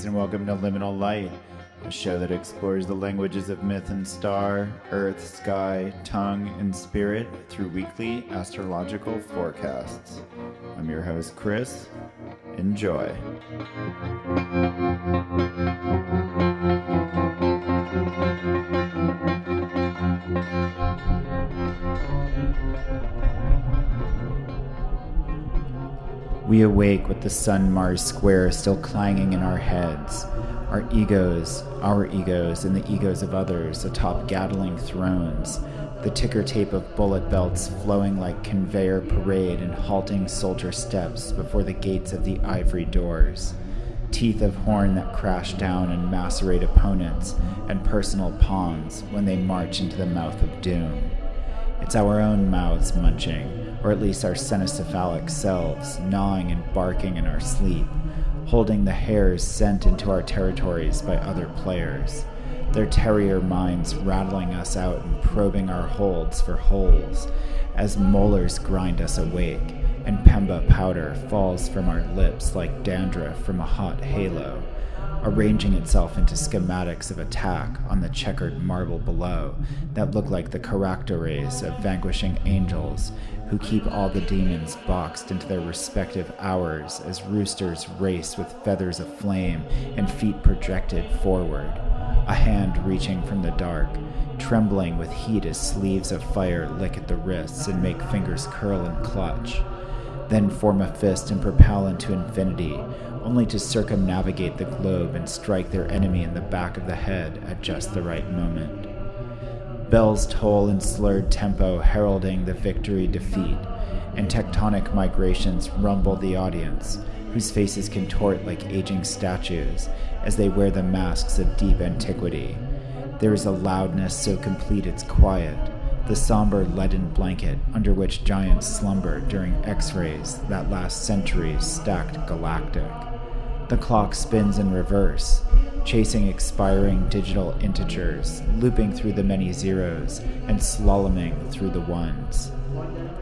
Greetings and welcome to Liminal Light, a show that explores the languages of myth and star, earth, sky, tongue, and spirit through weekly astrological forecasts. I'm your host, Chris. Enjoy. We awake with the Sun-Mars square still clanging in our heads, our egos, and the egos of others atop gattling thrones, the ticker tape of bullet belts flowing like conveyor parade and halting soldier steps before the gates of the ivory doors, teeth of horn that crash down and macerate opponents and personal pawns when they march into the mouth of doom. It's our own mouths munching, or at least our cynocephalic selves, gnawing and barking in our sleep, holding the hairs sent into our territories by other players, their terrier minds rattling us out and probing our holds for holes, as molars grind us awake, and pemba powder falls from our lips like dandruff from a hot halo, arranging itself into schematics of attack on the checkered marble below that look like the characteres of vanquishing angels who keep all the demons boxed into their respective hours as roosters race with feathers aflame and feet projected forward, a hand reaching from the dark, trembling with heat as sleeves of fire lick at the wrists and make fingers curl and clutch, then form a fist and propel into infinity, only to circumnavigate the globe and strike their enemy in the back of the head at just the right moment. Bells toll in slurred tempo heralding the victory-defeat, and tectonic migrations rumble the audience, whose faces contort like aging statues as they wear the masks of deep antiquity. There is a loudness so complete it's quiet, the somber leaden blanket under which giants slumber during X-rays that last centuries stacked galactic. The clock spins in reverse, chasing expiring digital integers, looping through the many zeros and slaloming through the ones.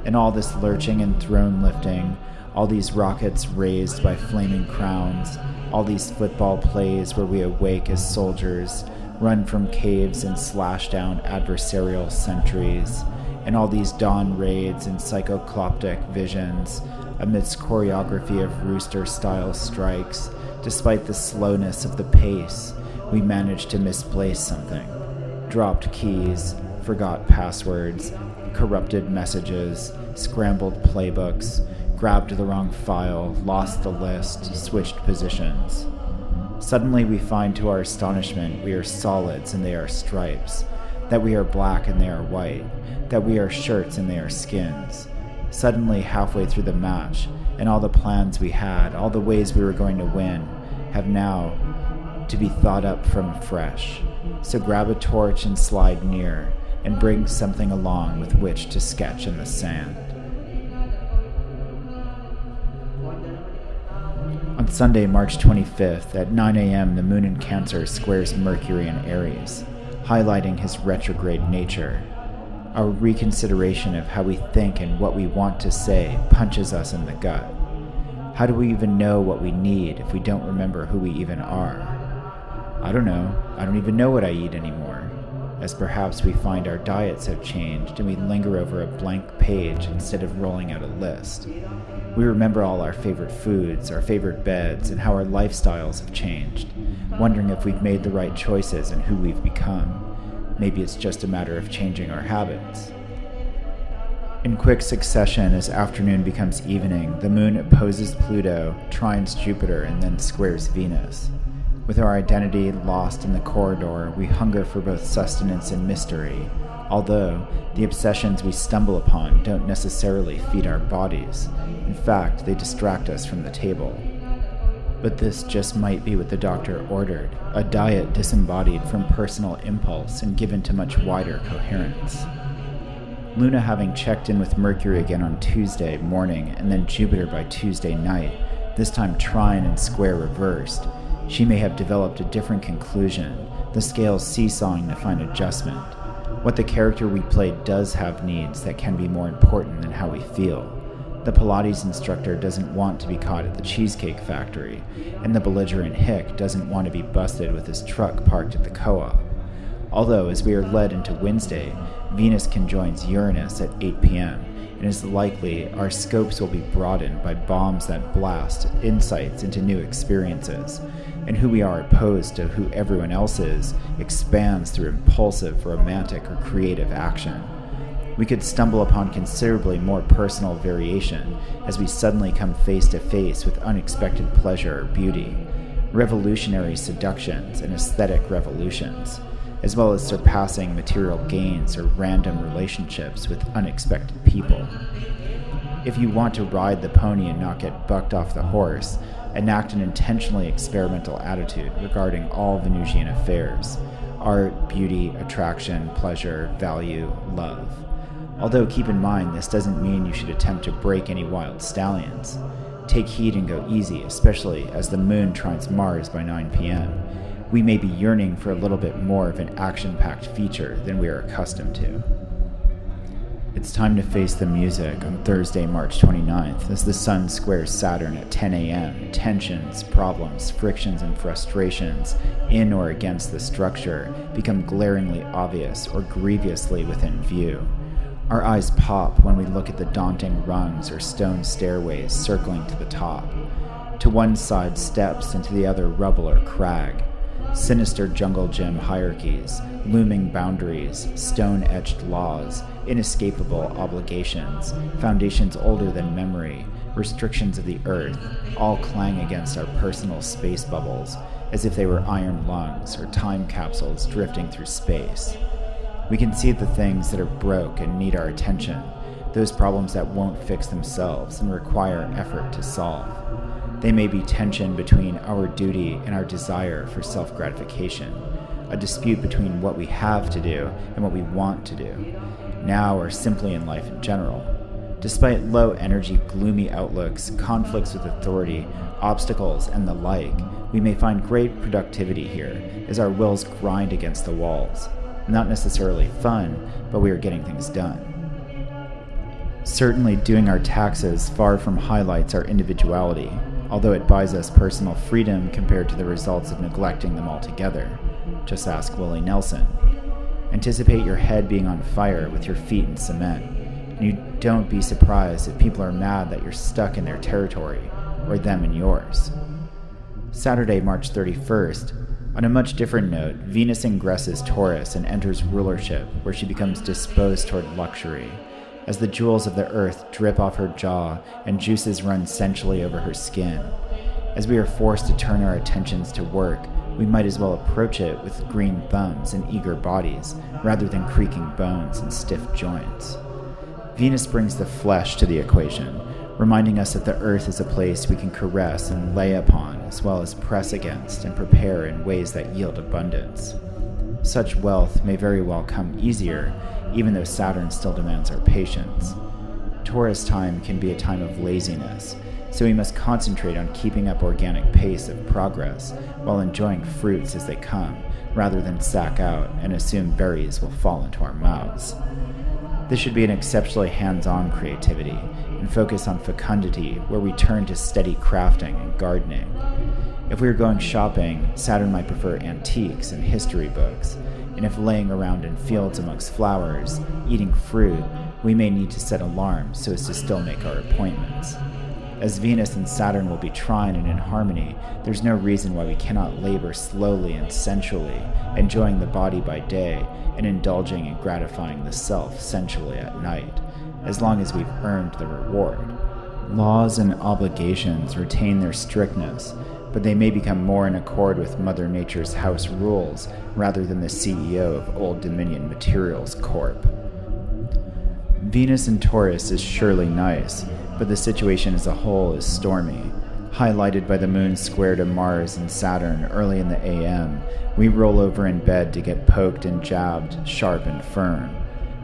And all this lurching and throne lifting, all these rockets raised by flaming crowns, all these football plays where we awake as soldiers, run from caves and slash down adversarial sentries, and all these dawn raids and psychocloptic visions amidst choreography of rooster-style strikes. Despite the slowness of the pace, we managed to misplace something. Dropped keys, forgot passwords, corrupted messages, scrambled playbooks, grabbed the wrong file, lost the list, switched positions. Suddenly we find to our astonishment we are solids and they are stripes, that we are black and they are white, that we are shirts and they are skins. Suddenly, halfway through the match, and all the plans we had, all the ways we were going to win, have now to be thought up from fresh. So grab a torch and slide near, and bring something along with which to sketch in the sand. On Sunday, March 25th, at 9 a.m., the moon in Cancer squares Mercury in Aries, highlighting his retrograde nature. Our reconsideration of how we think and what we want to say punches us in the gut. How do we even know what we need if we don't remember who we even are? I don't know. I don't even know what I eat anymore, as perhaps we find our diets have changed and we linger over a blank page instead of rolling out a list. We remember all our favorite foods, our favorite beds, and how our lifestyles have changed, wondering if we've made the right choices and who we've become. Maybe it's just a matter of changing our habits. In quick succession, as afternoon becomes evening, the moon opposes Pluto, trines Jupiter, and then squares Venus. With our identity lost in the corridor, we hunger for both sustenance and mystery, although the obsessions we stumble upon don't necessarily feed our bodies. In fact, they distract us from the table. But this just might be what the doctor ordered, a diet disembodied from personal impulse and given to much wider coherence. Luna having checked in with Mercury again on Tuesday morning and then Jupiter by Tuesday night, this time trine and square reversed, she may have developed a different conclusion, the scales seesawing to find adjustment. What the character we played does have needs that can be more important than how we feel. The Pilates instructor doesn't want to be caught at the Cheesecake Factory, and the belligerent hick doesn't want to be busted with his truck parked at the co-op. Although, as we are led into Wednesday, Venus conjoins Uranus at 8 p.m., and it is likely our scopes will be broadened by bombs that blast insights into new experiences, and who we are opposed to who everyone else is expands through impulsive, romantic, or creative action. We could stumble upon considerably more personal variation as we suddenly come face to face with unexpected pleasure or beauty, revolutionary seductions and aesthetic revolutions, as well as surpassing material gains or random relationships with unexpected people. If you want to ride the pony and not get bucked off the horse, enact an intentionally experimental attitude regarding all Venusian affairs: art, beauty, attraction, pleasure, value, love. Although keep in mind, this doesn't mean you should attempt to break any wild stallions. Take heed and go easy, especially as the moon trines Mars by 9 p.m. We may be yearning for a little bit more of an action-packed feature than we are accustomed to. It's time to face the music on Thursday, March 29th, as the Sun squares Saturn at 10 a.m. Tensions, problems, frictions, and frustrations in or against the structure become glaringly obvious or grievously within view. Our eyes pop when we look at the daunting rungs or stone stairways circling to the top. To one side steps and to the other rubble or crag. Sinister jungle gym hierarchies, looming boundaries, stone-etched laws, inescapable obligations, foundations older than memory, restrictions of the earth, all clang against our personal space bubbles, as if they were iron lungs or time capsules drifting through space. We can see the things that are broke and need our attention, those problems that won't fix themselves and require effort to solve. They may be tension between our duty and our desire for self-gratification, a dispute between what we have to do and what we want to do, now or simply in life in general. Despite low-energy, gloomy outlooks, conflicts with authority, obstacles, and the like, we may find great productivity here as our wills grind against the walls. Not necessarily fun, but we are getting things done. Certainly doing our taxes far from highlights our individuality, although it buys us personal freedom compared to the results of neglecting them altogether. Just ask Willie Nelson. Anticipate your head being on fire with your feet in cement, and you don't be surprised if people are mad that you're stuck in their territory, or them in yours. Saturday, March 31st. On a much different note, Venus ingresses Taurus and enters rulership, where she becomes disposed toward luxury, as the jewels of the earth drip off her jaw and juices run sensually over her skin. As we are forced to turn our attentions to work, we might as well approach it with green thumbs and eager bodies, rather than creaking bones and stiff joints. Venus brings the flesh to the equation, reminding us that the earth is a place we can caress and lay upon, as well as press against and prepare in ways that yield abundance. Such wealth may very well come easier, even though Saturn still demands our patience. Taurus time can be a time of laziness, so we must concentrate on keeping up organic pace of progress while enjoying fruits as they come, rather than sack out and assume berries will fall into our mouths. This should be an exceptionally hands-on creativity, and focus on fecundity, where we turn to steady crafting and gardening. If we are going shopping, Saturn might prefer antiques and history books, and if laying around in fields amongst flowers, eating fruit, we may need to set alarms so as to still make our appointments. As Venus and Saturn will be trine and in harmony, there's no reason why we cannot labor slowly and sensually, enjoying the body by day and indulging and gratifying the self sensually at night, as long as we've earned the reward. Laws and obligations retain their strictness, but they may become more in accord with Mother Nature's house rules rather than the CEO of Old Dominion Materials Corp. Venus in Taurus is surely nice, but the situation as a whole is stormy. Highlighted by the moon square to Mars and Saturn early in the AM, we roll over in bed to get poked and jabbed, sharp and firm.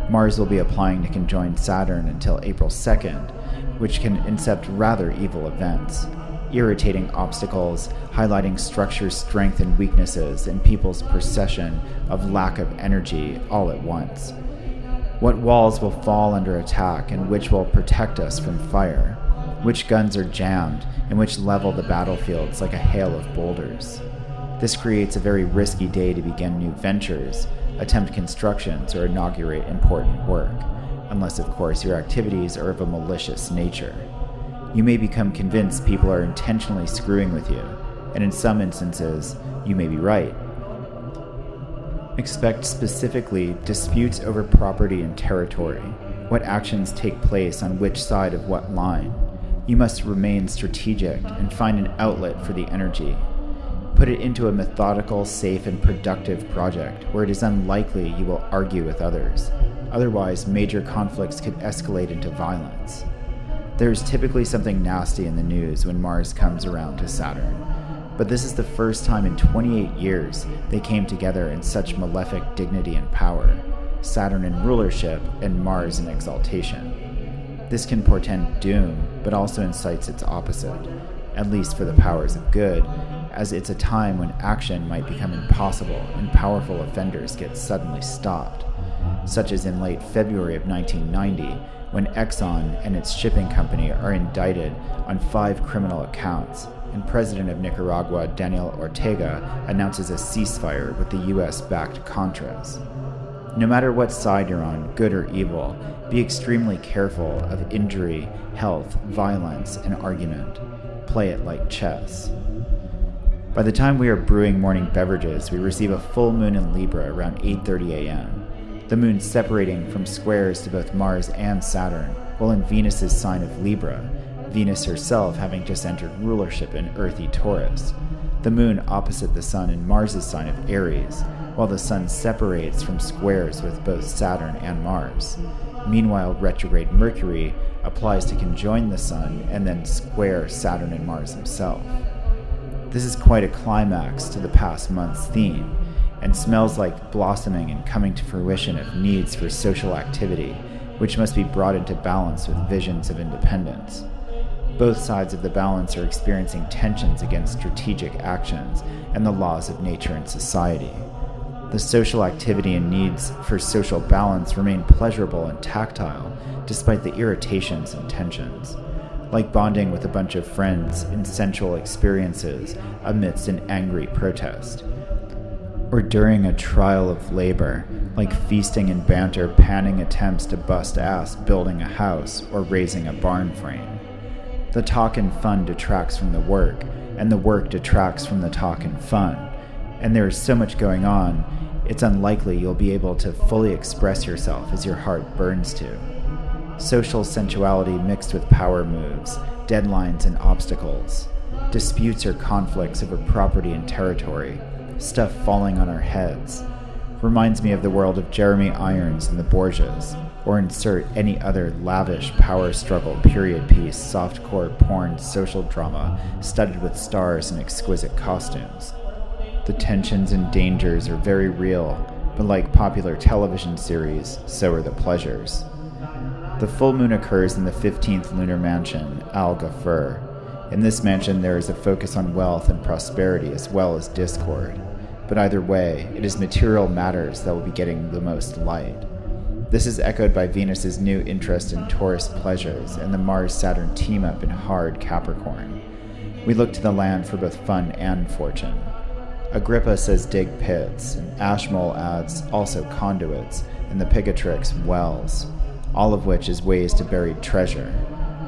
Mars will be applying to conjoin Saturn until April 2nd, which can incept rather evil events. Irritating obstacles, highlighting structure's strength and weaknesses, and people's perception of lack of energy all at once. What walls will fall under attack and which will protect us from fire? which guns are jammed, and which level the battlefields like a hail of boulders. This creates a very risky day to begin new ventures, attempt constructions, or inaugurate important work, unless of course your activities are of a malicious nature. You may become convinced people are intentionally screwing with you, and in some instances, you may be right. Expect specifically disputes over property and territory, what actions take place on which side of what line. You must remain strategic and find an outlet for the energy. Put it into a methodical, safe, and productive project where it is unlikely you will argue with others. Otherwise, major conflicts could escalate into violence. There is typically something nasty in the news when Mars comes around to Saturn, but this is the first time in 28 years they came together in such malefic dignity and power, Saturn in rulership and Mars in exaltation. This can portend doom, but also incites its opposite, at least for the powers of good, as it's a time when action might become impossible and powerful offenders get suddenly stopped, such as in late February of 1990, when Exxon and its shipping company are indicted on 5 criminal accounts, and President of Nicaragua, Daniel Ortega, announces a ceasefire with the US-backed Contras. No matter what side you're on, good or evil, be extremely careful of injury, health, violence, and argument. Play it like chess. By the time we are brewing morning beverages, we receive a full moon in Libra around 8:30 a.m. The moon separating from squares to both Mars and Saturn, while in Venus's sign of Libra, Venus herself having just entered rulership in earthy Taurus. The moon opposite the sun in Mars's sign of Aries, while the sun separates from squares with both Saturn and Mars. Meanwhile, retrograde Mercury applies to conjoin the sun and then square Saturn and Mars himself. This is quite a climax to the past month's theme, and smells like blossoming and coming to fruition of needs for social activity, which must be brought into balance with visions of independence. Both sides of the balance are experiencing tensions against strategic actions and the laws of nature and society. The social activity and needs for social balance remain pleasurable and tactile, despite the irritations and tensions, like bonding with a bunch of friends in sensual experiences amidst an angry protest, or during a trial of labor, like feasting and banter panning attempts to bust ass building a house or raising a barn frame. The talk and fun detracts from the work, and the work detracts from the talk and fun, and there is so much going on, it's unlikely you'll be able to fully express yourself as your heart burns to. Social sensuality mixed with power moves, deadlines and obstacles, disputes or conflicts over property and territory, stuff falling on our heads, reminds me of the world of Jeremy Irons and the Borgias, or insert any other lavish power struggle period piece softcore porn social drama studded with stars and exquisite costumes. The tensions and dangers are very real, but like popular television series, so are the pleasures. The full moon occurs in the 15th lunar mansion, Al Ghafur. In this mansion there is a focus on wealth and prosperity as well as discord. But either way, it is material matters that will be getting the most light. This is echoed by Venus's new interest in Taurus pleasures and the Mars-Saturn team-up in hard Capricorn. We look to the land for both fun and fortune. Agrippa says dig pits, and Ashmole adds also conduits, and the Pigatrix wells, all of which is ways to buried treasure.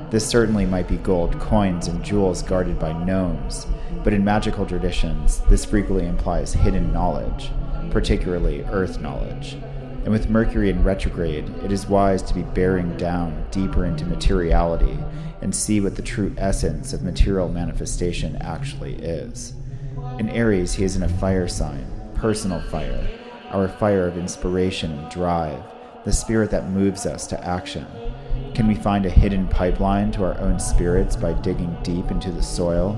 This certainly might be gold coins and jewels guarded by gnomes, but in magical traditions, this frequently implies hidden knowledge, particularly earth knowledge. And with Mercury in retrograde, it is wise to be bearing down deeper into materiality and see what the true essence of material manifestation actually is. In Aries, he is in a fire sign, personal fire, our fire of inspiration and drive, the spirit that moves us to action. Can we find a hidden pipeline to our own spirits by digging deep into the soil,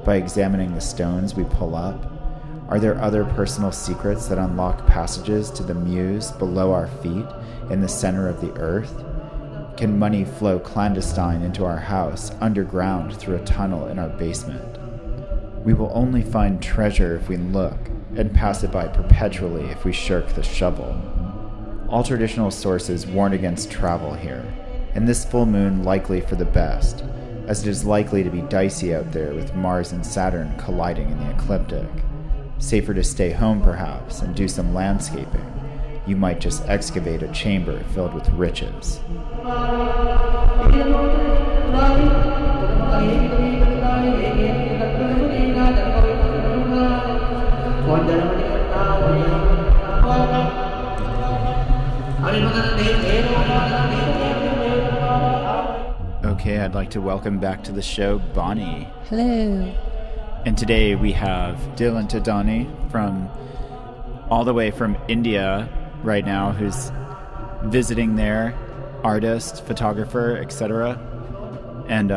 by examining the stones we pull up? Are there other personal secrets that unlock passages to the muse below our feet in the center of the earth? Can money flow clandestine into our house underground through a tunnel in our basement? We will only find treasure if we look, and pass it by perpetually if we shirk the shovel. All traditional sources warn against travel here, and this full moon likely for the best. as it is likely to be dicey out there with Mars and Saturn colliding in the ecliptic. Safer to stay home, perhaps, and do some landscaping. You might just excavate a chamber filled with riches. Okay, I'd like to welcome back to the show Bonnie. Hello. And today we have Dylan Thadani all the way from India right now, who's visiting there, artist, photographer, etc. And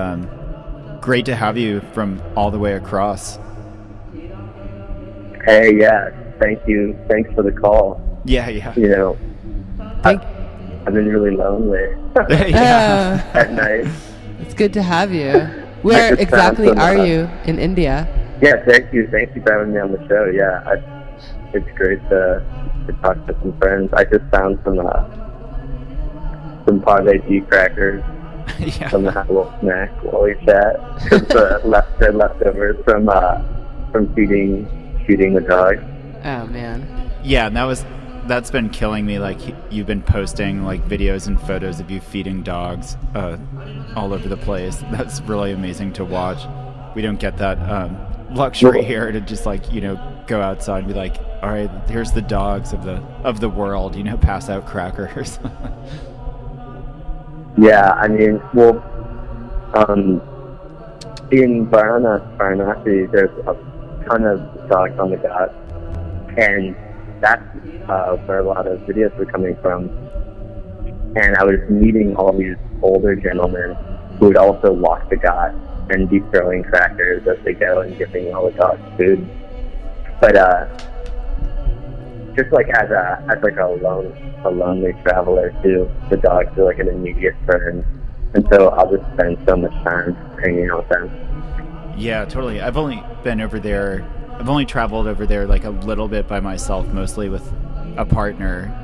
great to have you from all the way across. Hey, yeah, thank you. Thanks for the call. Yeah. You know, I've been really lonely at night. It's good to have you. Where exactly are you in India? Yeah, thank you. Thank you for having me on the show. Yeah, it's great to talk to some friends. I just found some Parle-G crackers. Yeah. I'm gonna have a little snack while we chat. Because leftovers from feeding the dog. Oh man. Yeah, and that's been killing me. Like, you've been posting like videos and photos of you feeding dogs all over the place. That's really amazing to watch. We don't get that luxury here to just go outside and be like, all right, here's the dogs of the world, pass out crackers. Yeah, I mean, well, in Varanasi, there's a ton of dogs on the Ghat, and that's where a lot of videos were coming from. And I was meeting all these older gentlemen who would also walk the Ghat and be throwing crackers as they go and giving all the dogs food. But just like as a lonely traveler too, the dogs are like an immediate friend, and so I'll just spend so much time hanging out with them. Yeah, totally. I've only traveled over there like a little bit by myself, mostly with a partner.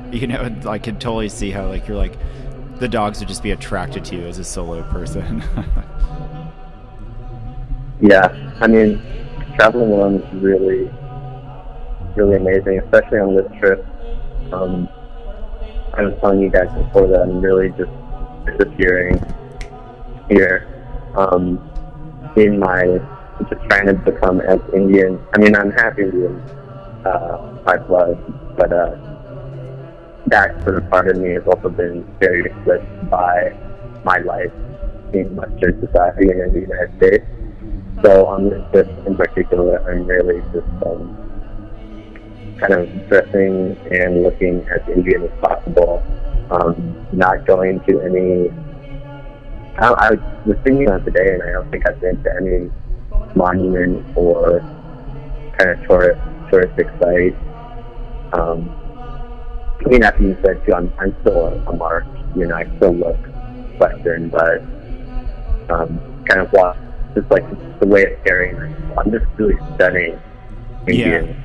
I could totally see how the dogs would just be attracted to you as a solo person. Yeah, I mean, traveling alone is really, really amazing, especially on this trip. I was telling you guys before that I'm really just disappearing here. Just trying to become as Indian. I mean, I'm half Indian by blood, but that sort of part of me has also been very eclipsed by my life in Western society and in the United States. So on this trip in particular, I'm really just kind of dressing and looking as Indian as possible. Not going to any. I was thinking on today, and I don't think I've been to any monument or kind of touristic site. I mean, that being said, too, I'm still a mark. I still look Western, but kind of just like the way it's carrying. I'm just really studying Indian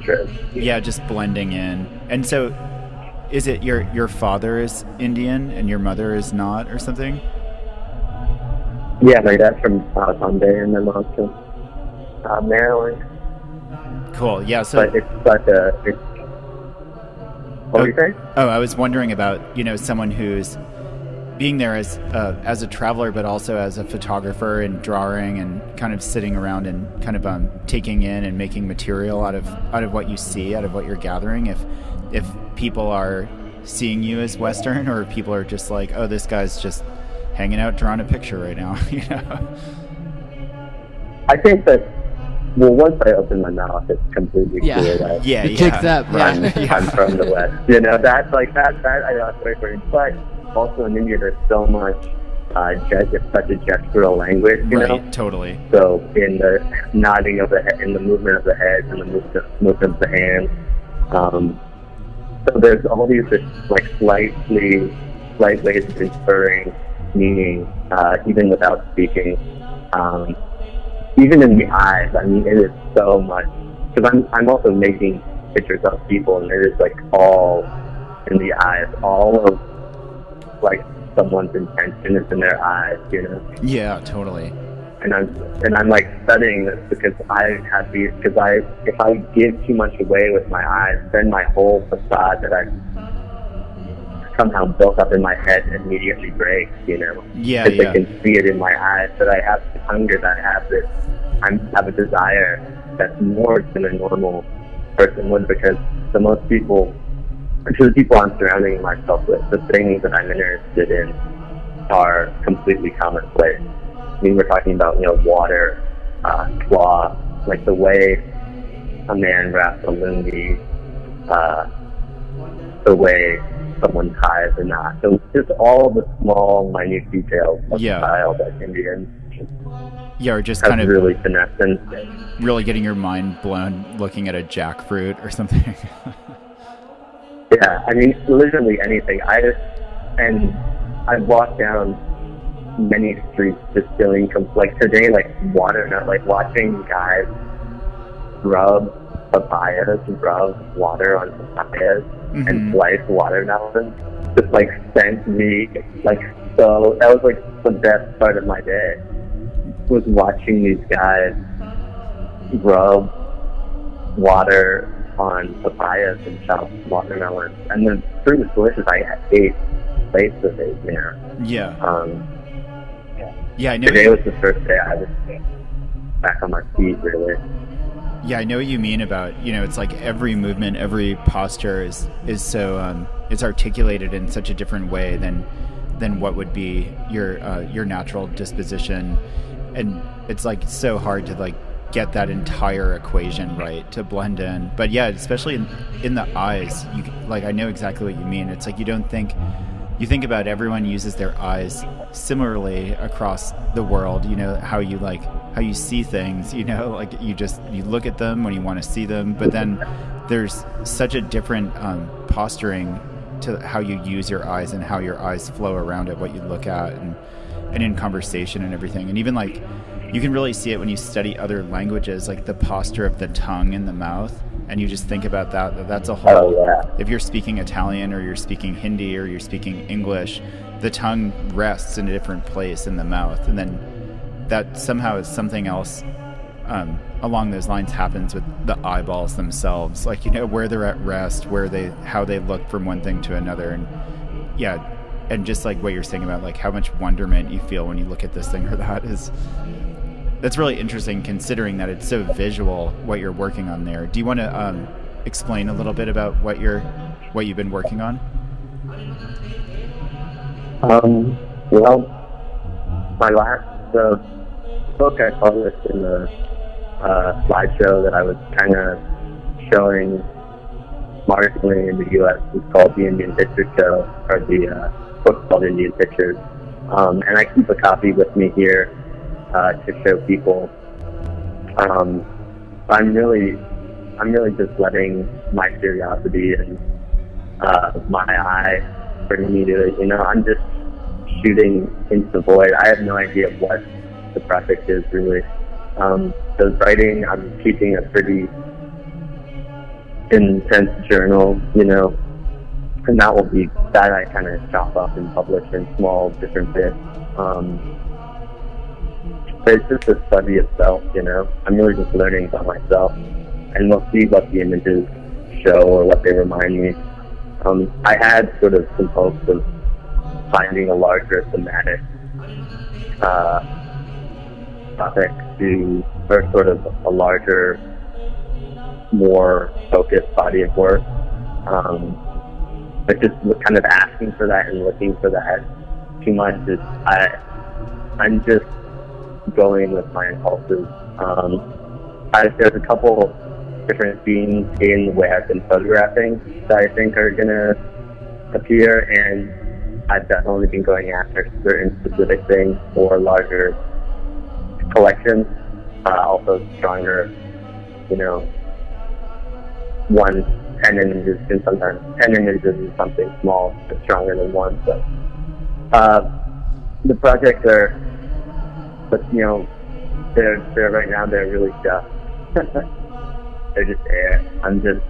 trip. Yeah, just blending in. And so, is it your father is Indian and your mother is not, or something? Yeah, my dad's from Bombay and my mom's from Maryland. Cool. Yeah. So, but it's such a. What were you saying? Oh, I was wondering about someone who's being there as a traveler, but also as a photographer and drawing and kind of sitting around and kind of taking in and making material out of what you see, out of what you're gathering. If people are seeing you as Western, or people are just like, oh, this guy's just hanging out drawing a picture right now. I think that, well, once I open my mouth, it's completely clear that it kicks up. I'm from the West. That's like that. I know that's very funny. But also in India, there's so much. It's such a gestural language, you know. Totally. So in the nodding of the head, in the movement of the head, and the movement of the hands. So there's all these like slight ways of inferring meaning, even without speaking. Even in the eyes, I mean, it is so much. Because I'm also making pictures of people, and it is like all in the eyes, all of like someone's intention is in their eyes, you know. Yeah, totally. And I'm like studying this because if I give too much away with my eyes, then my whole facade that I somehow built up in my head immediately breaks, you know. Yeah, because yeah. they can see it in my eyes that I have this hunger, that I have a desire that's more than a normal person would, because to the people I'm surrounding myself with, the things that I'm interested in are completely commonplace. I mean, we're talking about, you know, water, cloth, like the way a man wraps a lungi, the way someone ties a knot. So just all the small, minute details of style that Indians or just have kind of really finessed and really getting your mind blown looking at a jackfruit or something. Yeah, I mean, literally anything. I've walked down many streets just feeling like today, like watching guys rub water on papayas and slice watermelons just like sent me like, so that was like the best part of my day, was watching these guys rub water on papayas and chopped watermelons, and the fruit was delicious. I ate plates of it, you know. Yeah. I know. Today was the first day I was back on my feet, really. Yeah, I know what you mean about, you know, it's like every movement, every posture is so it's articulated in such a different way than what would be your natural disposition, and it's like so hard to like get that entire equation right to blend in. But yeah, especially in the eyes, I know exactly what you mean. It's like you think about everyone uses their eyes similarly across the world, you know, how you see things, you know, like you look at them when you want to see them, but then there's such a different posturing to how you use your eyes and how your eyes flow around it, what you look at, and in conversation and everything. And even like you can really see it when you study other languages, like the posture of the tongue in the mouth, and you just think about that's a whole, if you're speaking Italian or you're speaking Hindi or you're speaking English, the tongue rests in a different place in the mouth, and then that somehow is something else along those lines happens with the eyeballs themselves, like, you know, where they're at rest, how they look from one thing to another. And yeah, and just like what you're saying about like how much wonderment you feel when you look at this thing or that's really interesting, considering that it's so visual what you're working on there. Do you want to explain a little bit about what you've been working on? Well, the book I published in the slideshow that I was kind of showing marginally in the U.S. is called The Indian Picture Show, or the book called Indian Pictures. And I keep a copy with me here to show people. I'm really just letting my curiosity and my eye bring me to it. You know, I'm just shooting into the void. I have no idea what the project is really. The writing, I'm keeping a pretty intense journal, you know, and that I kind of chop up and publish in small different bits. But it's just a study itself, you know. I'm really just learning about myself, and we'll see what the images show or what they remind me. I had sort of some hopes of finding a larger thematic topic or sort of a larger, more focused body of work. But just kind of asking for that and looking for that too much I'm just going with my impulses. There's a couple different themes in the way I've been photographing that I think are going to appear, and I've definitely been going after certain specific things for larger collections, also stronger, you know, 10 images, and sometimes 10 images is something small but stronger than one. So the projects are, but you know, they're right now they're really just they're just air. I'm just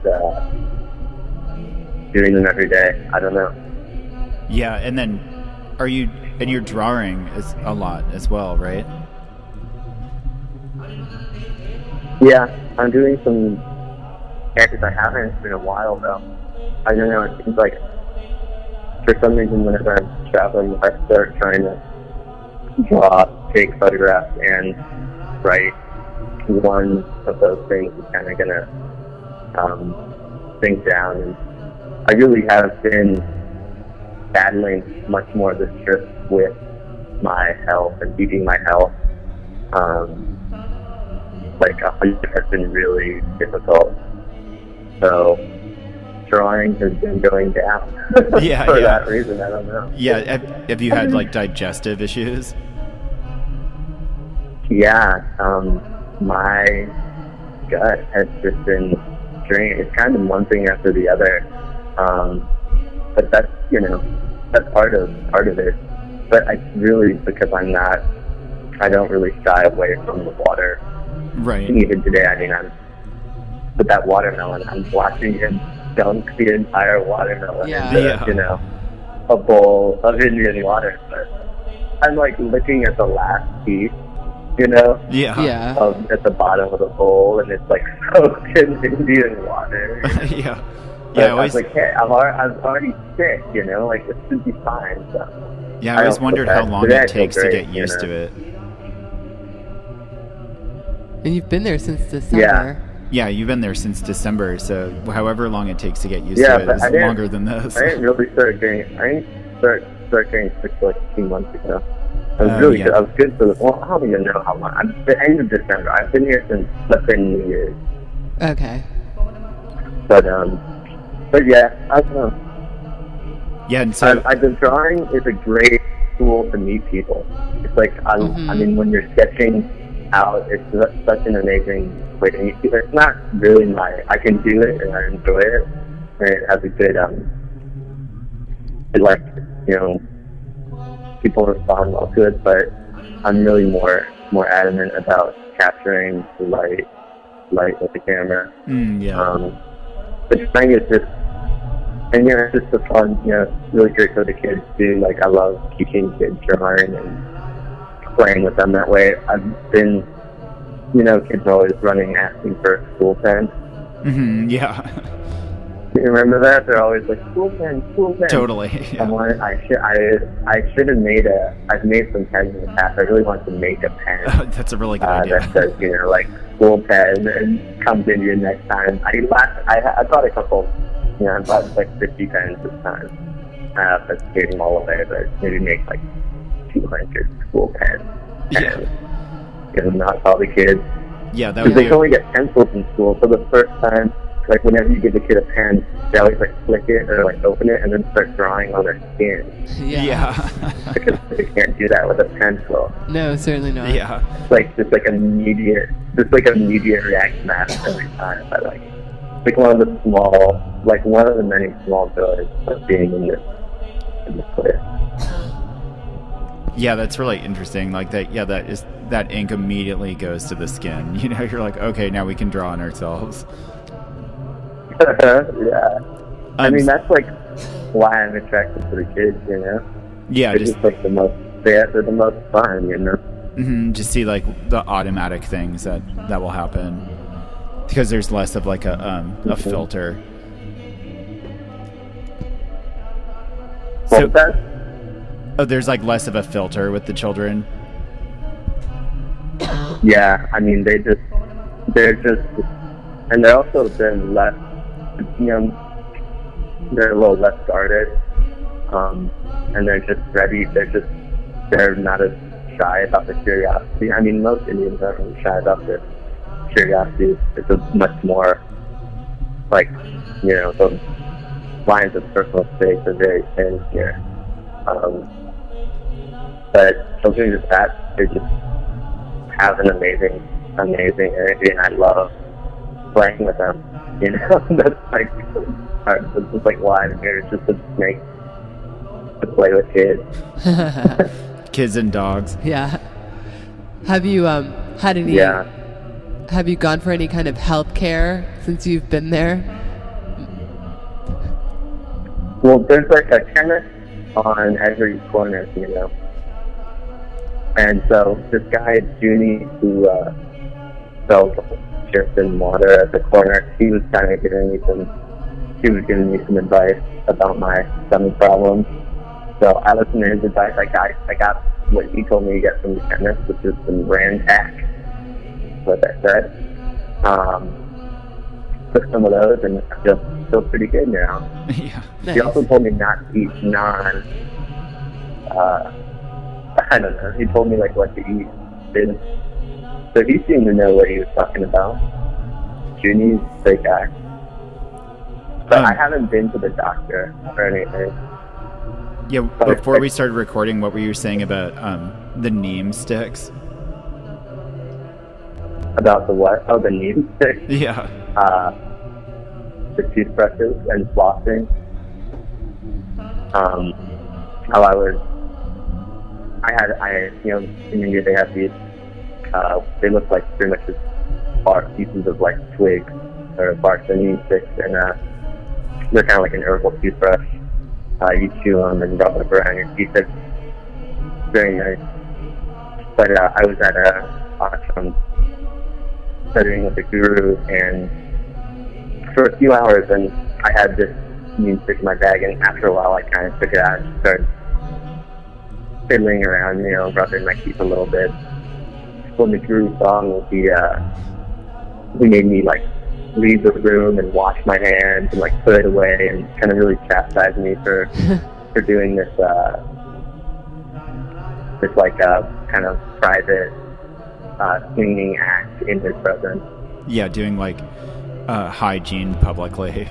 doing them every day. I don't know. Yeah, and then and you're drawing a lot as well, right? Yeah, I'm doing some sketches. I haven't in a while though. I don't know, it seems like for some reason whenever I'm traveling, if I start trying to draw, take photographs, and write, one of those things is kind of gonna sink down. And I really have been battling much more this trip with my health and keeping my health. Like has been really difficult. So drawing has been going down Yeah, for that reason. I don't know. Yeah, have you had like digestive issues? Yeah, my gut has just been strained. It's kind of one thing after the other. But that's, that's part of it. But I really, because I don't really shy away from the water. Right. And even today, I mean, with that watermelon, I'm watching him dunk the entire watermelon into, a bowl of Indian water. But I'm like looking at the last piece, at the bottom of the bowl, and it's like soaked in Indian water. Yeah. But I was like, hey, I'm already sick, like this should be fine. So yeah, I always wondered how long it takes to get used to it. And you've been there since December. Yeah, you've been there since December, so however long it takes to get used to it is longer than this. I didn't start getting sick like 2 months ago. I was really good. I was good for I don't even know how long. The end of December. I've been here since, let's say, New Year's. Okay. But yeah, I don't know. Yeah, and so the drawing is a great tool to meet people. It's like, I mean, when you're sketching out, it's such an amazing way to meet people. It's not really I can do it and I enjoy it, and it has a good, people respond well to it, but I'm really more adamant about capturing the light with the camera. But drawing is just, and it's just a fun, really great for the kids too. Like, I love teaching kids drawing and playing with them that way. I've been, kids are always asking for a school pen. Yeah. You remember that? They're always like, school pen. Totally. Yeah. I should have I've made some pens in the past. I really want to make a pen. That's a really good idea. That says, like, school pen, and comes in you next time. I bought a couple, I bought like 50 pens this time. But gave them all away, but maybe make like 200 school pens. Give them out to all the kids. Yeah, that would would they can only get pencils in school, so the first time, like, whenever you give the kid a pen, they always like flick it or like open it and then start drawing on their skin. Yeah. Because they can't do that with a pencil. No, certainly not. Yeah. Like just like immediate reaction every time. But like one of the many small joys of being in this place. Yeah, that's really interesting. Like that. Yeah, that ink immediately goes to the skin. You're like, okay, now we can draw on ourselves. Yeah. I mean, that's like why I'm attracted to the kids, Yeah, they're just like they're the most fun, Just see like the automatic things that will happen because there's less of like a filter. There's like less of a filter with the children. Yeah, I mean, they're just, and they're also been less, they're a little less guarded, and they're just ready. They're not as shy about the curiosity. I mean, most Indians aren't really shy about their curiosity. It's a much more, like, the lines of personal space are very thin here. But something just they just have an amazing energy, and I love playing with them. That's just like why I'm here, just to play with kids. Kids and dogs. Yeah. Have you had any? Yeah. Have you gone for any kind of health care since you've been there? Well, there's like a chemist on every corner, And so this guy, Junie, who sells chips and water at the corner, he was kind of giving me some advice about my stomach problems. So I listened to his advice. I got what he told me to get from the chemist, which is some Rantac, what I said. Took some of those, and I feel pretty good now. Yeah. Nice. He also told me not to eat I don't know. He told me like what to eat. So he seemed to know what he was talking about. Junie's a great guy. But I haven't been to the doctor or anything. Yeah, before we started recording, what were you saying about the neem sticks? About the what? Oh, the neem sticks? Yeah. The toothbrushes and flossing. In India they have these, they look like pretty much just bark, pieces of like twigs or bark, the neem sticks, and they're kind of like an herbal toothbrush. You chew them and rub them around your teeth. It's very nice. But I was at ashram studying with the guru, and for a few hours, and I had this neem stick in my bag, and after a while I kind of took it out and started fiddling around, rubbing my teeth a little bit. When the guru saw me, he made me like leave the room and wash my hands and like put it away, and kind of really chastised me for doing this like kind of private cleaning act in his presence. Yeah, doing like hygiene publicly.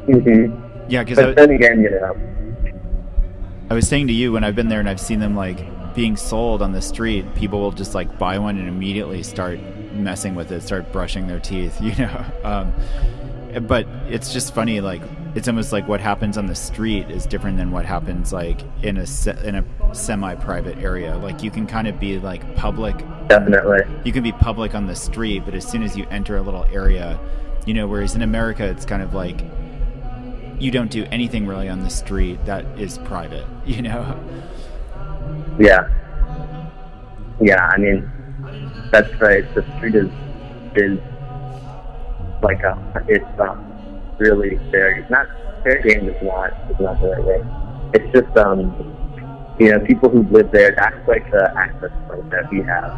Mm-hmm. Yeah, because But then again, I was saying to you, when I've been there and I've seen them like being sold on the street, people will just like buy one and immediately start messing with it, start brushing their teeth, but it's just funny, like it's almost like what happens on the street is different than what happens like in a semi-private area. Like you can kind of be like public. Definitely. You can be public on the street, but as soon as you enter a little area, whereas in America it's kind of like you don't do anything really on the street that is private, Yeah. I mean, that's right. The street is like it's really fair. It's not fair game. It's not the right way. It's just people who live there. That's like the access point that we have,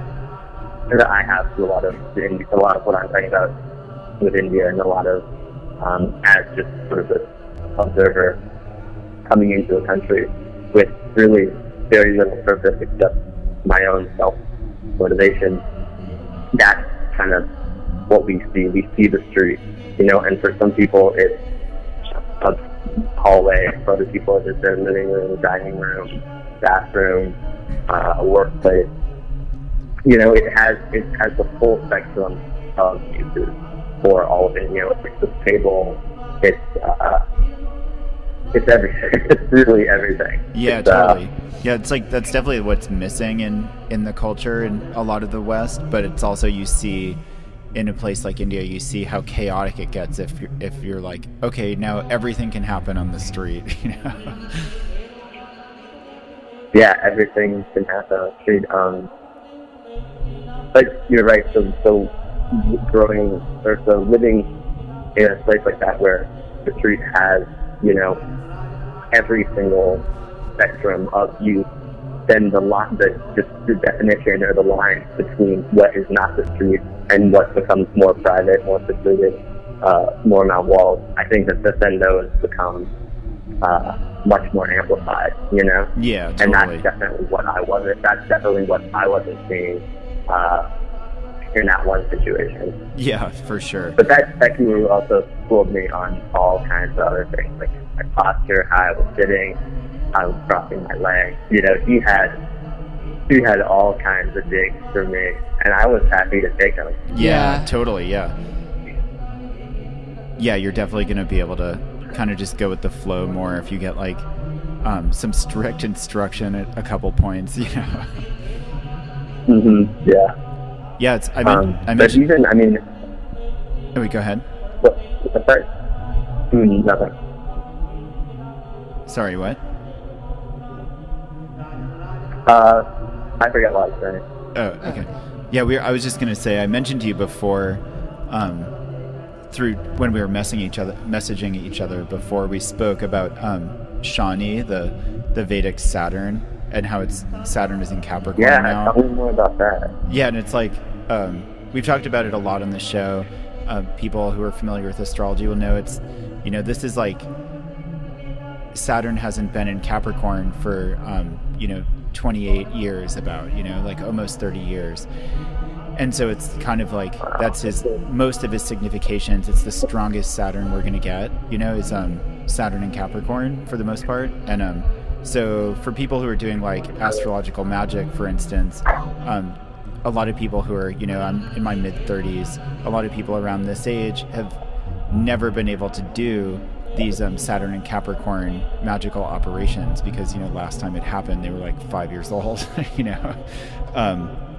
or that I have to a lot of what I'm talking about with India, and a lot of as just sort of an observer coming into a country with really very little purpose except my own self-motivation. That's kind of what we see. We see the street, and for some people it's a hallway, for other people it's their living room, dining room, bathroom, a workplace. It has the full spectrum of uses for all of it. It's the table, it's everything. It's really everything. Yeah, totally. Yeah, it's like that's definitely what's missing in the culture in a lot of the West, but it's also, you see in a place like India, you see how chaotic it gets if you're like, okay, now everything can happen on the street, Yeah, everything can happen on the street. But you're right. So living in a place like that where the street has, every single spectrum of use, then the definition or the line between what is not the street and what becomes more private, more secluded, more around walls, I think that then those become much more amplified, Yeah, totally. And that's definitely what I wasn't seeing in that one situation. Yeah, for sure. But that guru also schooled me on all kinds of other things, like my posture, how I was sitting, how I was crossing my legs. He had all kinds of digs for me, and I was happy to take them. Yeah, totally. Yeah, you're definitely going to be able to kind of just go with the flow more if you get like some strict instruction at a couple points, Mm-hmm. Yeah. Yeah, it's. But even, Oh, wait, go ahead. What? Sorry. Nothing. Sorry, what? I forget what I was saying. Oh, okay. Yeah, I was just gonna say, I mentioned to you before, through when we were messaging each other before we spoke about Shani, the Vedic Saturn, and how Saturn is in Capricorn now. Yeah, tell me more about that. Yeah, and it's like we've talked about it a lot on the show. People who are familiar with astrology will know this is like Saturn hasn't been in Capricorn for 28 years, about like almost 30 years. And so it's kind of like that's most of his significations. It's the strongest Saturn we're going to get, is Saturn in Capricorn for the most part. And so for people who are doing like astrological magic, for instance, a lot of people who are, I'm in my mid-30s, a lot of people around this age have never been able to do these Saturn and Capricorn magical operations because, last time it happened, they were like 5 years old,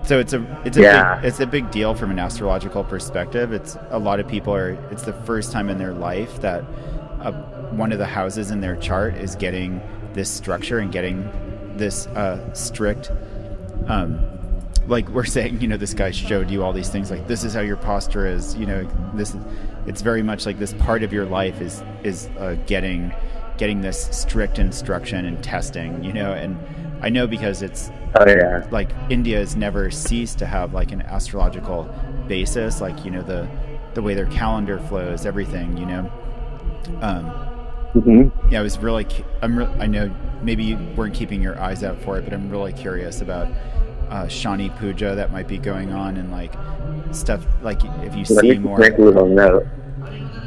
So it's a big deal from an astrological perspective. It's a lot of people it's the first time in their life that one of the houses in their chart is getting this structure and getting this strict, like we're saying, this guy showed you all these things, like this is how your posture is, it's very much like this part of your life is getting this strict instruction and testing, and I know because it's like India has never ceased to have like an astrological basis, like the way their calendar flows, everything, Mm-hmm. Yeah, I was really I know maybe you weren't keeping your eyes out for it, but I'm really curious about Shani Puja that might be going on, and like stuff like if you see more. Make a little note.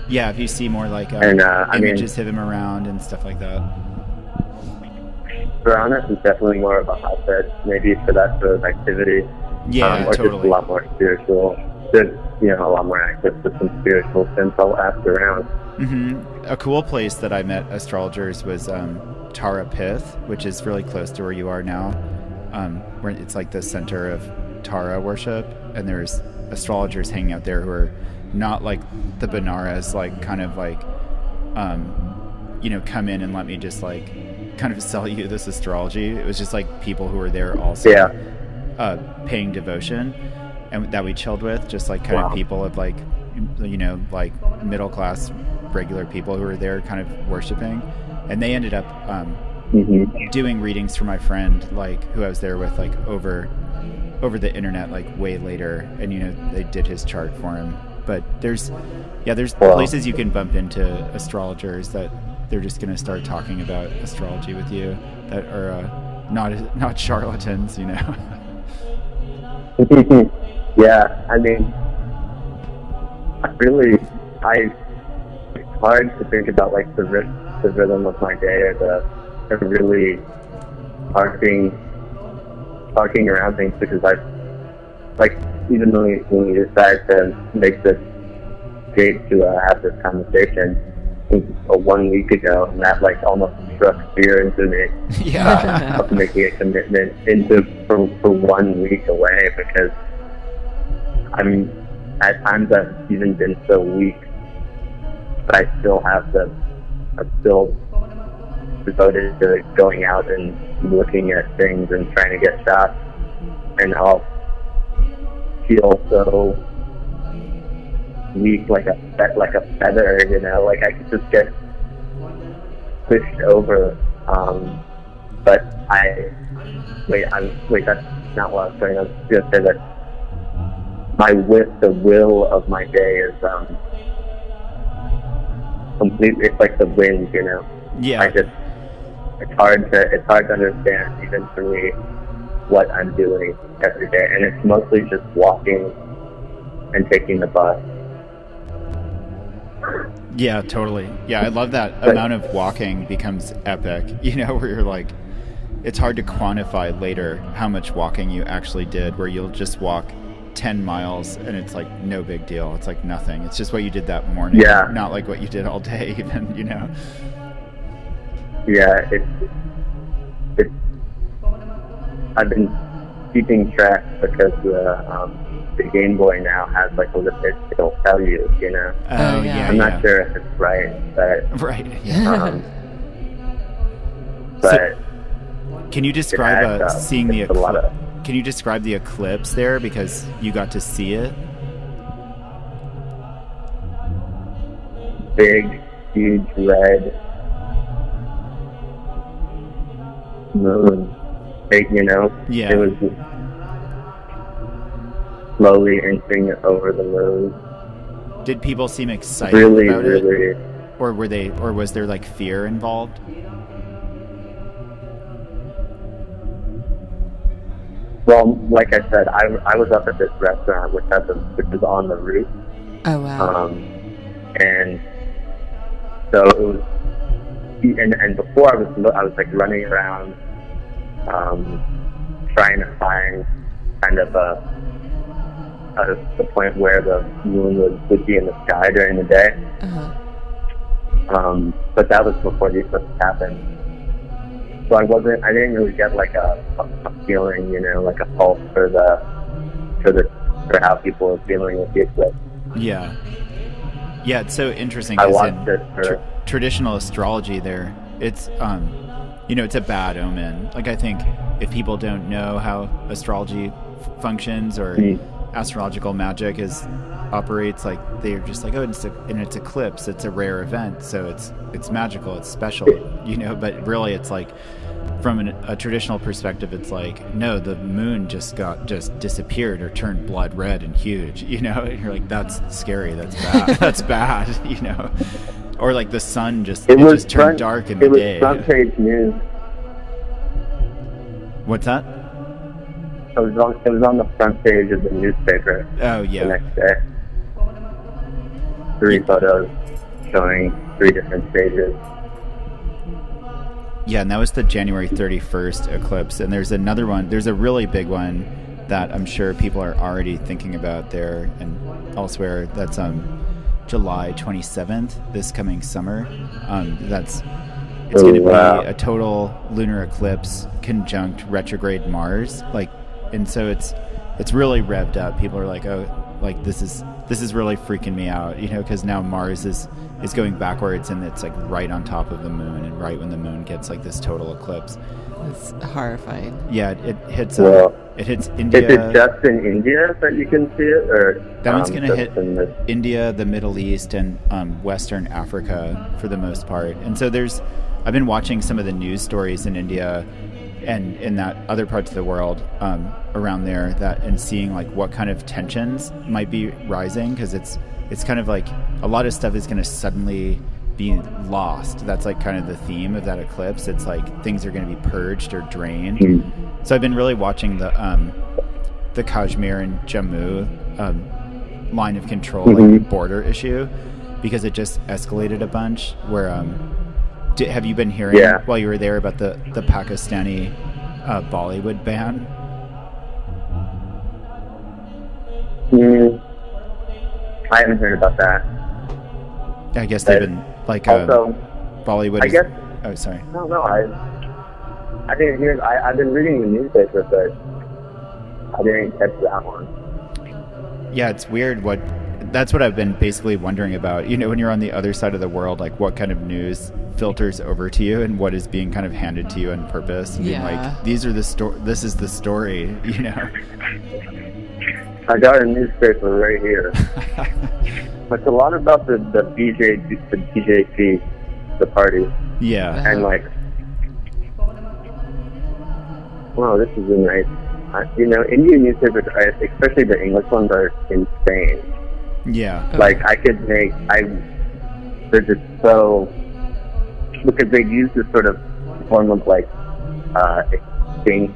Yeah, if you see more like images of him around and stuff like that. For honest, it's definitely more of a hotbed, maybe for that sort of activity. Yeah, or totally. just a lot more spiritual. There's, a lot more access to some spiritual sense I'll ask around. Mm-hmm. A cool place that I met astrologers was Tara Pith, which is really close to where you are now, where it's like the center of Tara worship, and there's astrologers hanging out there who are not like the Benares, like kind of like, come in and let me just like kind of sell you this astrology. It was just like people who were there also paying devotion, and that we chilled with, just like kind of people of like, like middle class, regular people who were there kind of worshiping. And they ended up doing readings for my friend, like who I was there with, like over the internet, like way later, and they did his chart for him. But there's places you can bump into astrologers that they're just going to start talking about astrology with you that are not charlatans, Yeah, I mean, it's hard to think about like the rhythm of my day, or the really talking around things, because I like, even when we decide to make this date to have this conversation, it was 1 week ago, and that like almost struck fear into me. Of making a commitment for 1 week away, because at times I've even been so weak, but I'm still devoted to going out and looking at things and trying to get shots, and I'll feel so weak, like a feather, like I could just get pushed over. But that's not what I was saying. I was going to say that the will of my day is completely, it's like the wind, Yeah. It's hard to understand, even for me, what I'm doing every day, and it's mostly just walking and taking the bus. Yeah, totally. Yeah, I love that amount of walking becomes epic, where you're like, it's hard to quantify later how much walking you actually did, where you'll just walk 10 miles and it's like no big deal. It's like nothing. It's just what you did that morning. Yeah. Not like what you did all day even, Yeah, it's I've been keeping track because the Game Boy now has like a list. It'll tell you, Oh yeah. I'm not sure if it's right, but right. Yeah. but can you describe seeing the eclipse? of... Can you describe the eclipse there, because you got to see it? Big, huge red moon. Yeah. It was slowly inching over the moon. Did people seem excited about really, it? Or was there like fear involved? Well, like I said, I was up at this restaurant which is on the roof. Oh wow. And so it was, and before I was like running around, trying to find kind of the point where the moon would be in the sky during the day. But that was before the eclipse happened. So I didn't really get like a feeling, like a pulse for how people were feeling with the eclipse. Yeah. Yeah, it's so interesting. I watched it for traditional astrology there. It's, it's a bad omen. Like, I think if people don't know how astrology functions or astrological magic operates, like, they're just like, oh, it's eclipse, it's a rare event, so it's magical, it's special, but really it's like, from a traditional perspective, it's like, no, the moon just disappeared or turned blood red and huge, and you're like, that's scary, that's bad, that's bad, or like the sun just turned dark in the day. It was front page news. What's that? It was on the front page of the newspaper. Oh yeah. The next day. 3 photos showing 3 different stages. Yeah, and that was the January 31st eclipse. And there's another one. There's a really big one that I'm sure people are already thinking about there and elsewhere. That's July 27th, this coming summer. It's going to be a total lunar eclipse conjunct retrograde Mars. And so it's really revved up. People are like, oh, like this is really freaking me out, because now Mars is going backwards, and it's like right on top of the moon, and right when the moon gets like this total eclipse. It's horrifying. Yeah, it hits India. Is it just in India that you can see it, or that one's going to hit India, the Middle East, and Western Africa for the most part. And so I've been watching some of the news stories in India and in that other parts of the world around there, and seeing like what kind of tensions might be rising, because it's kind of like a lot of stuff is going to suddenly be lost. That's like kind of the theme of that eclipse. It's like things are going to be purged or drained. So I've been really watching the Kashmir and Jammu line of control, like border issue, because it just escalated a bunch. Where have you been hearing while you were there about the Pakistani Bollywood ban? I haven't heard about that. I guess they've been like also, Bollywood. I guess. Oh, sorry. No. I didn't hear. I've been reading the newspaper, but I didn't catch that one. Yeah, it's weird. That's what I've been basically wondering about. When you're on the other side of the world, like what kind of news filters over to you, and what is being kind of handed to you on purpose. And being like, these are this is the story. I got a newspaper right here. It's a lot about the BJP, the party. Yeah. And like, wow, this is a nice. Indian newspapers, especially the English ones, are insane. Yeah. Like they're just so, because they use this sort of form of like extinct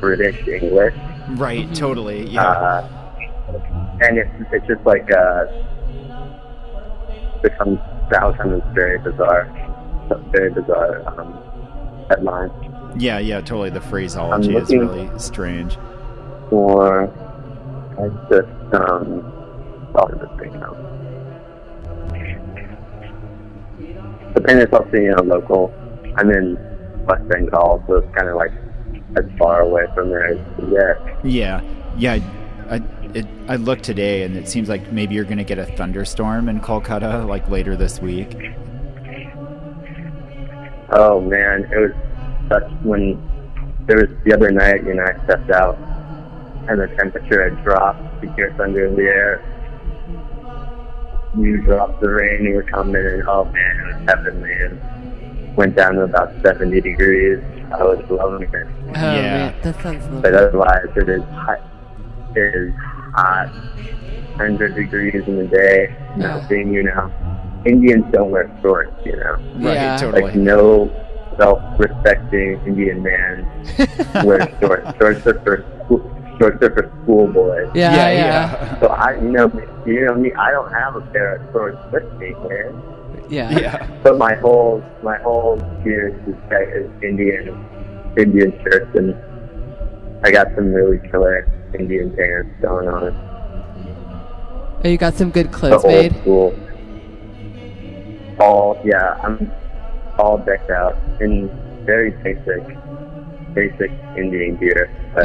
British English. Right. Totally. Yeah. And it's just like becomes very bizarre headlines. Yeah, totally. The phraseology is really strange. I just thought of this thing now. But then it's also, local. I'm in West Bengal, so it's kind of like as far away from there as you can get. Yeah. I looked today, and it seems like maybe you're going to get a thunderstorm in Kolkata like later this week. Oh man, it was such when there was the other night, you know, I stepped out and the temperature had dropped, you hear thunder in the air. You dropped the rain, you were coming, and oh man, it was heavenly. And went down to about 70 degrees. I was loving it. Oh, Yeah. man, that sounds lovely. But otherwise, it is hot, 100 degrees in the day. Yeah. Nothing, you know. Indians don't wear shorts, you know. Right, Yeah. totally. Like no self-respecting Indian man wears shorts. Shorts are for schoolboys. Yeah. So you know me. I don't have a pair of shorts with me, man. Yeah. Yeah. But my whole gear is Indian shirts, and I got some really killer Indian pants going on. Oh, you got some good The clothes old made? school. I'm all decked out in very basic Indian gear. But,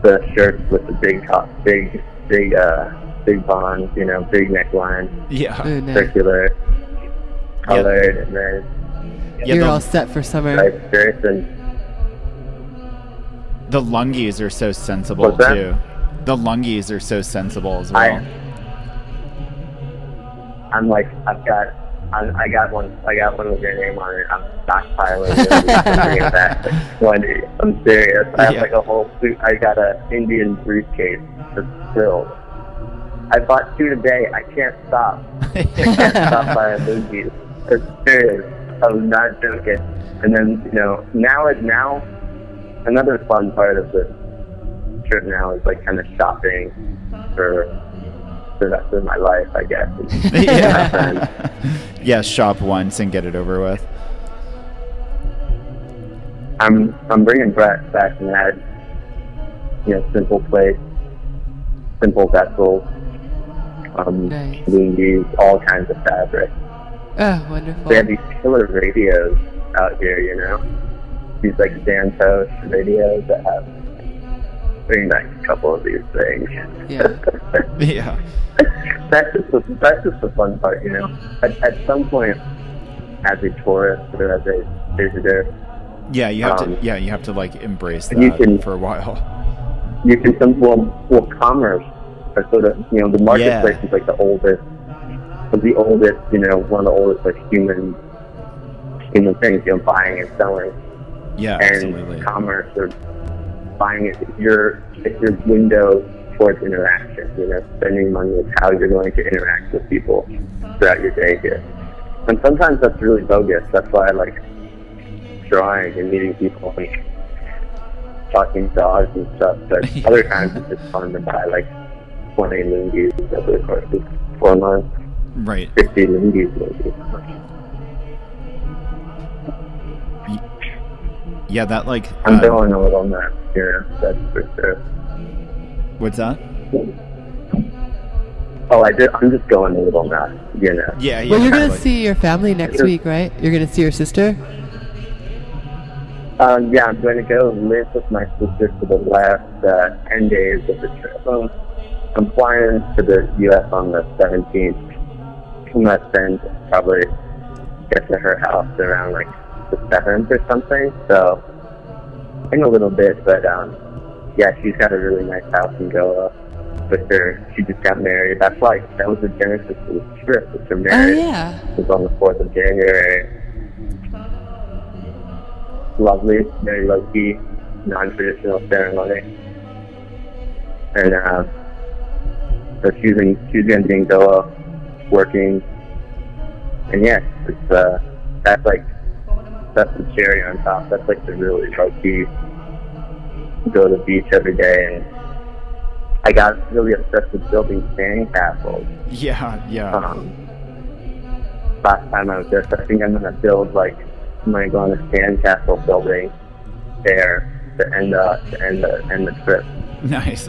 the shirts with the big bonds, you know, big neckline, Yeah. Oh, nice. circular, colored, and then Yeah, You're all set for summer. striped shirts and the lungies are so sensible What's that? too. The lungies are so sensible as well. I'm like I got one with your name on it. I'm stockpiling it. I'm bringing it back. I'm serious. I have Yeah. like a whole suit. I got an Indian briefcase that's filled. I bought 2 today. I can't stop. I can't stop buying movies. It's serious. I'm not joking. And then, you know, now another fun part of the trip now is like kind of shopping for the rest of my life, I guess. Yeah. Yeah, shop once and get it over with. I'm bringing back that, you know, simple plate, simple vessels, Nice. lungies, all kinds of fabric. Oh, wonderful. They have these killer radios out here, you know, these like Santos radios that have. Bring back a couple of these things. Yeah. Yeah. That's just the fun part, you know. At some point, as a tourist or as a visitor, Yeah, you have to like embrace you that can- for a while. you can commerce, or sort of, you know, the marketplace is like the oldest, you know, one of the oldest like human things, you know, buying and selling, Yeah, and absolutely. commerce or buying it. It's your window towards interaction. You know, spending money is how you're going to interact with people throughout your day here. And sometimes that's really bogus. That's why I like drawing and meeting people and talking dogs and stuff. But other times it's just fun to buy like 20 lungis over the course of 4 months. Right. 50 lungis maybe. Yeah, that like. I'm going a little nuts here. That's for sure. What's that? Oh, I'm just going a little nuts, you know. Yeah, yeah. Well, you're gonna like- see your family next week, right? You're gonna see your sister? Yeah, I'm going to go live with my sister for the last 10 days of the trip. I'm flying to the U.S. on the 17th. I'm going to spend probably get to her house around like the 7th or something. So in a little bit, but yeah, she's got a really nice house in Goa with her. She just got married. That was the genesis of the trip. Was her Oh marriage. yeah. It was on the 4th of January. Lovely, very low-key, non-traditional ceremony. And so she's going to be in Goa working. And yeah, it's that's the cherry on top. That's like the really low-key, go to the beach every day. And I got really obsessed with building sandcastles. Yeah, yeah. Last time I was there, so I think I'm going to go on a sandcastle building there to end the trip. Nice.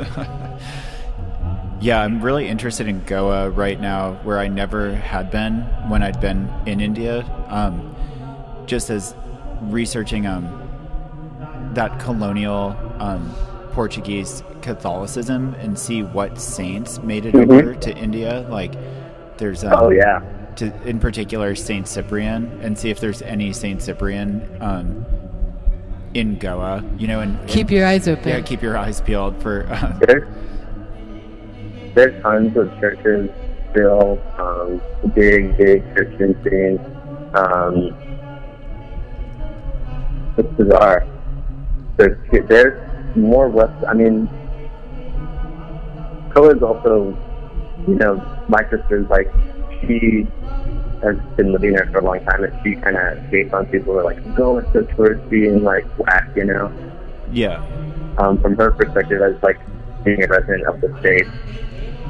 Yeah, I'm really interested in Goa right now, where I never had been when I'd been in India. Just as researching that colonial Portuguese Catholicism and see what saints made it over to India. Like, there's Oh yeah. in particular Saint Cyprian, and see if there's any Saint Cyprian in Goa. And keep your eyes open. Yeah, keep your eyes peeled for. There's tons of churches still, big Christian scenes. It's bizarre. There's more West. I mean, Koa is also, my sister's like, she has been living there for a long time, and she kind of hates on people who are like, go, it's so touristy and like whack, Yeah. From her perspective, as like being a resident of the state,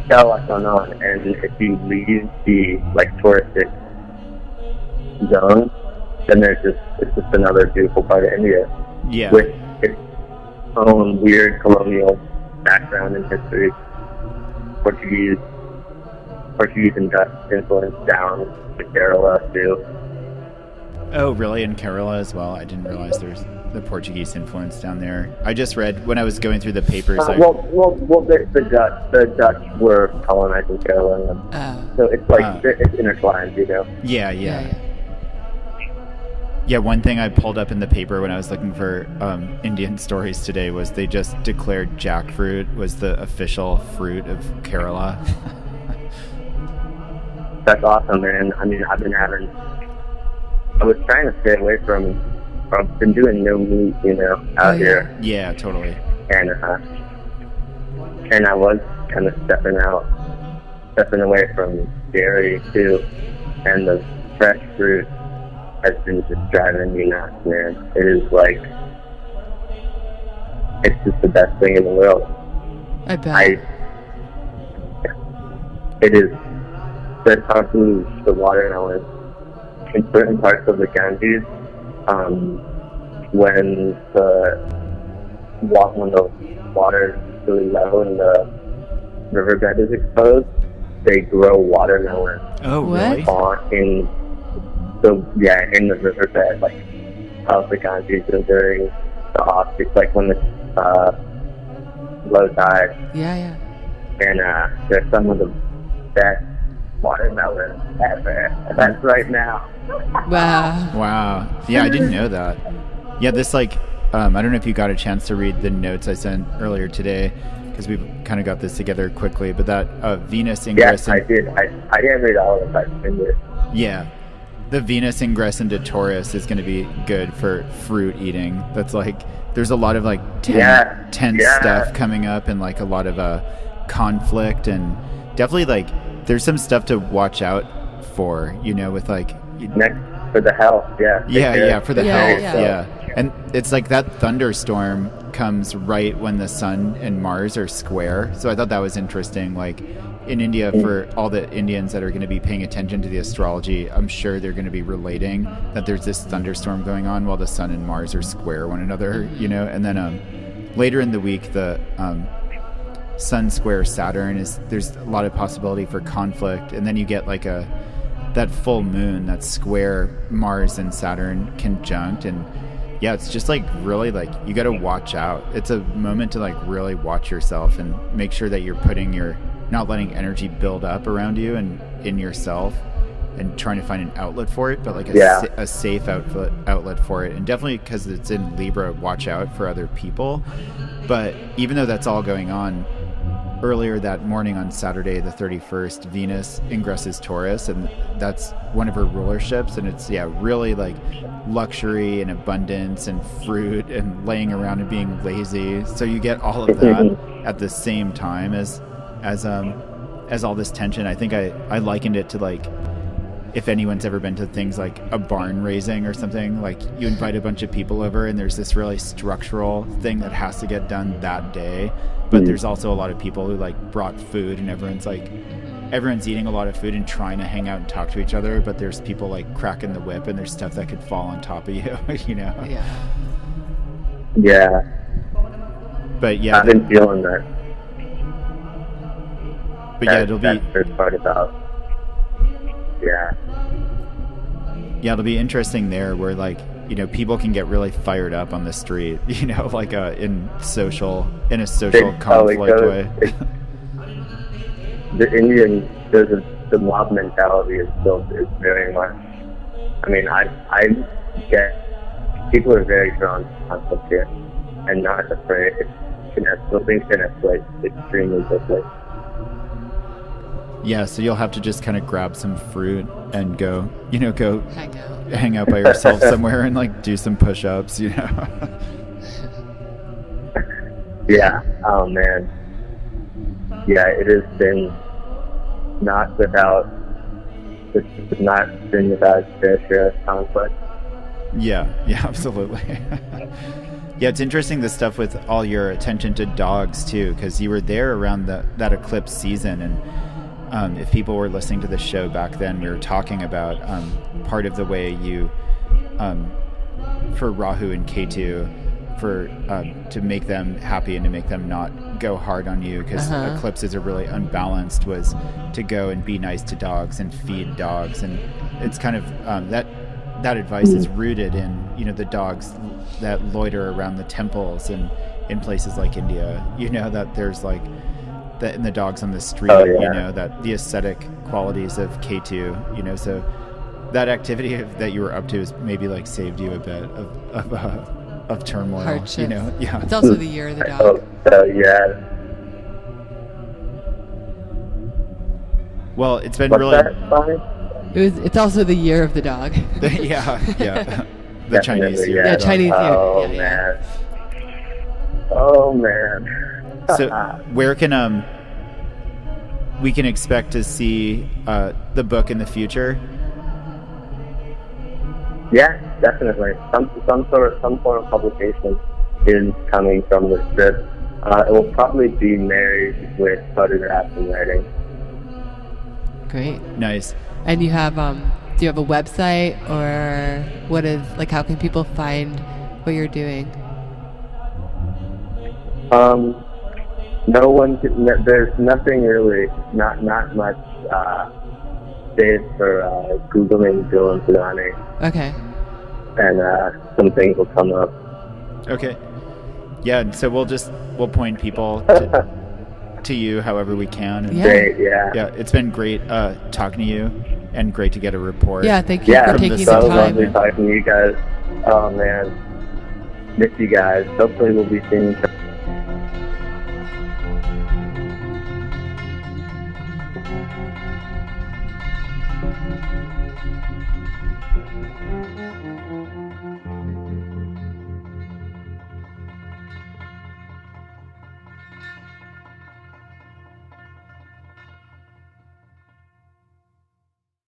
got a lot going on, and if you leave the like touristic zone, then it's just another beautiful part of India. Yeah. With its own weird colonial background and history. Portuguese and Dutch influence down to Kerala too. Oh, really? In Kerala as well? I didn't realize there's the Portuguese influence down there. I just read when I was going through the papers. The Dutch were colonizing Kerala, so it's like it's intertwined, Yeah. Yeah, one thing I pulled up in the paper when I was looking for Indian stories today was they just declared jackfruit was the official fruit of Kerala. That's awesome, man. I mean, I was trying to stay away from, I've been doing no meat, out here. Yeah, totally. And I was kind of stepping away from dairy too, and the fresh fruit has been just driving me nuts, man. It is like, it's just the best thing in the world. I bet. It is. There's also the watermelon in certain parts of the Ganges. When the water is really low and the riverbed is exposed, they grow watermelon. Oh, really? In the riverbed, like of the Ganges, and during the off-season, like when it's low tide. Yeah. And there's some of the best watermelon ever. That's right now. Wow. Yeah, I didn't know that. Yeah, this I don't know if you got a chance to read the notes I sent earlier today, because we kind of got this together quickly, but that Venus ingress... Yes, I did. I didn't read all of it. I did. Yeah. The Venus ingress into Taurus is going to be good for fruit eating. That's there's a lot of tense stuff coming up, and a lot of conflict, and definitely there's some stuff to watch out for, with next for the health, for the health, yeah. And it's that thunderstorm comes right when the sun and Mars are square. So I thought that was interesting. In India, for all the Indians that are going to be paying attention to the astrology, I'm sure they're going to be relating that there's this thunderstorm going on while the sun and Mars are square one another, and then later in the week, the sun square Saturn there's a lot of possibility for conflict, and then you get that full moon that's square Mars and Saturn conjunct, and yeah, it's just really you got to watch out. It's a moment to really watch yourself and make sure that you're not letting energy build up around you and in yourself, and trying to find an outlet for it, but a safe outlet for it. And definitely, because it's in Libra, watch out for other people. But even though that's all going on, earlier that morning on Saturday the 31st, Venus ingresses Taurus, and that's one of her rulerships, and it's really luxury and abundance and fruit and laying around and being lazy. So you get all of that at the same time as all this tension. I think I likened it to if anyone's ever been to things like a barn raising or something, you invite a bunch of people over and there's this really structural thing that has to get done that day, but there's also a lot of people who brought food, and everyone's eating a lot of food and trying to hang out and talk to each other, but there's people cracking the whip, and there's stuff that could fall on top of you. Yeah. But yeah, I've been feeling that. But it'll be. There's part about. Yeah, it'll be interesting there, where people can get really fired up on the street, in a social conflict way. The Indian, there's a the mob mentality is very much. I mean, I get people are very drawn to conflict here and not afraid. Things can escalate extremely quickly. Yeah, so you'll have to just kind of grab some fruit and go hang out by yourself somewhere and like do some push-ups, Yeah. Oh man. Yeah, it has been not without fair share of conflict. Yeah, absolutely. Yeah, it's interesting, the stuff with all your attention to dogs too, because you were there around that eclipse season, and if people were listening to the show back then, we were talking about part of the way you, for Rahu and Ketu, to make them happy and to make them not go hard on you, because eclipses are really unbalanced, was to go and be nice to dogs and feed dogs, and it's kind of that advice is rooted in the dogs that loiter around the temples and in places like India, that there's like that in the dogs on the street, that the aesthetic qualities of Ketu, so that activity that you were up to is maybe like saved you a bit of turmoil, hardship. Yeah. It's also the year of the dog. Yeah. Well, it's been What's really. That, It's also the year of the dog. Yeah. The Chinese year. Yeah, Chinese year. Oh Yeah. man. Oh man. So where can we can expect to see the book in the future? Yeah, definitely. Some form of publication is coming from the script. It will probably be married with photographs and writing. Great. Nice. And you have do you have a website, or how can people find what you're doing? No one. There's nothing really. Not much. Space for Googling Bill and Thadani. Okay. And some things will come up. Okay. Yeah, and so we'll point people to you however we can. And Great, yeah. Yeah, it's been great talking to you, and great to get a report. Yeah, thank you for taking the so time. lovely talking to you guys. Oh man, miss you guys. Hopefully we'll be seeing each other